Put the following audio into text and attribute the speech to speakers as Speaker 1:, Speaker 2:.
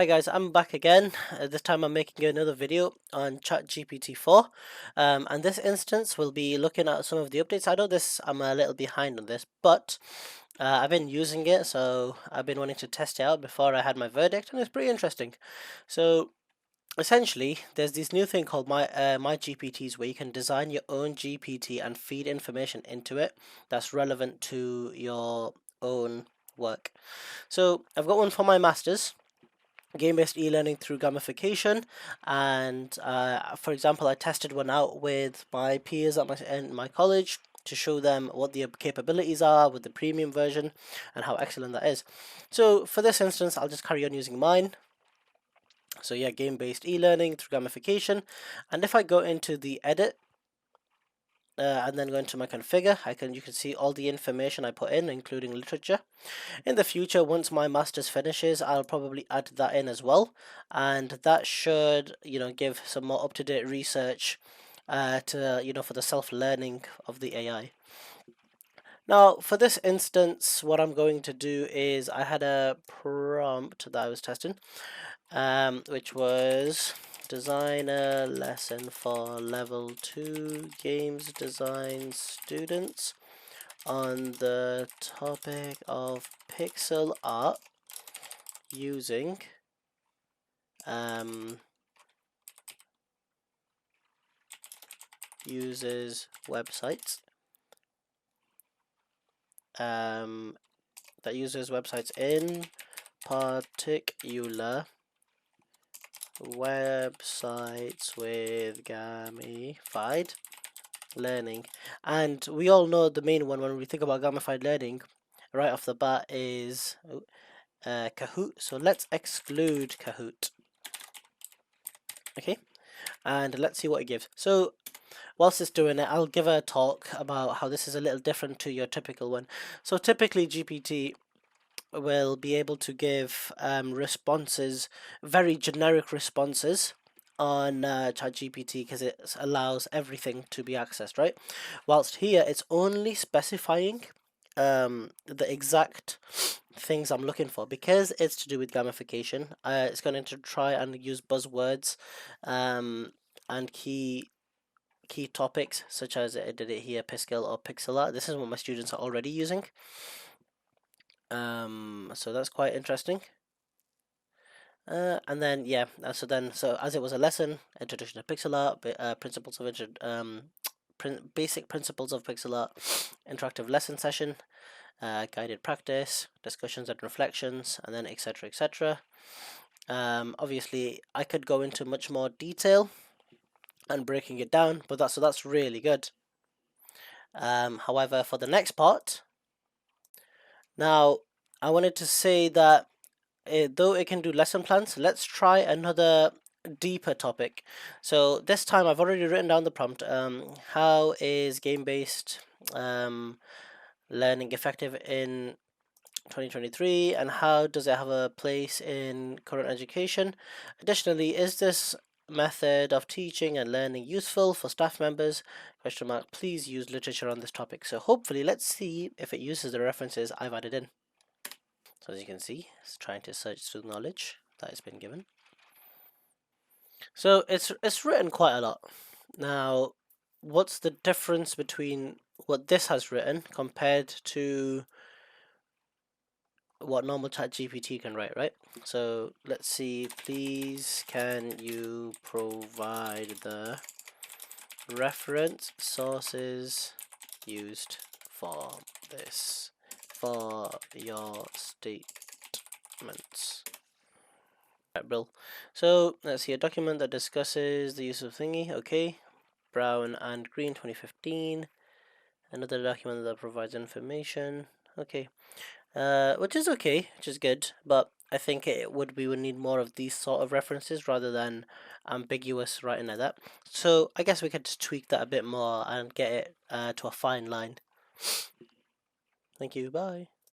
Speaker 1: Hi guys, I'm back again. This time I'm making another video on ChatGPT 4. And this instance we'll be looking at some of the updates. I know I'm a little behind on this, but I've been using it, so I've been wanting to test it out before I had my verdict, and it's pretty interesting. So essentially, there's this new thing called my GPTs, where you can design your own GPT and feed information into it that's relevant to your own work. So I've got one for my masters, game-based e-learning through gamification, and for example, I tested one out with my peers at my college to show them what the capabilities are with the premium version and how excellent that is. So for this instance, I'll just carry on using mine. So yeah, game-based e-learning through gamification, and if I go into the edit and then go into my configure, you can see all the information I put in, including literature. In the future, once my master's finishes, I'll probably add that in as well, and that should, give some more up-to-date research for the self-learning of the AI. Now, for this instance, what I'm going to do is I had a prompt that I was testing, which was design a lesson for level 2 games design students on the topic of pixel art using users websites that uses websites, in particular websites with gamified learning. And we all know the main one when we think about gamified learning right off the bat is Kahoot. So let's exclude Kahoot. Okay, and let's see what it gives. So whilst it's doing it, I'll give a talk about how this is a little different to your typical one. So typically GPT will be able to give responses, very generic responses on ChatGPT, because it allows everything to be accessed, right? Whilst here it's only specifying the exact things I'm looking for. Because it's to do with gamification, it's going to try and use buzzwords and key topics, such as it did it here, Piskel or pixel art. This is what my students are already using. So that's quite interesting. And then yeah, so as it was a lesson, introduction to pixel art, principles of basic principles of pixel art, interactive lesson session, guided practice, discussions and reflections, and then etc, etc. Obviously I could go into much more detail and breaking it down, but that's really good. However, for the next part, now I wanted to say that though it can do lesson plans, let's try another deeper topic. So this time I've already written down the prompt. How is game-based learning effective in 2023, and how does it have a place in current education? Additionally, is this method of teaching and learning useful for staff members? Question mark. Please use literature on this topic. So hopefully, let's see if it uses the references I've added in. So as you can see, it's trying to search through knowledge that has been given. So it's written quite a lot. Now, what's the difference between what this has written compared to what normal ChatGPT can write, right? So let's see, please can you provide the reference sources used for this, for your statements. Right, Bill. So let's see, a document that discusses the use of thingy, okay. Brown and Green 2015. Another document that provides information, okay. Which is okay, which is good, but I think we would need more of these sort of references rather than ambiguous writing like that. So I guess we could just tweak that a bit more and get it to a fine line. Thank you, bye.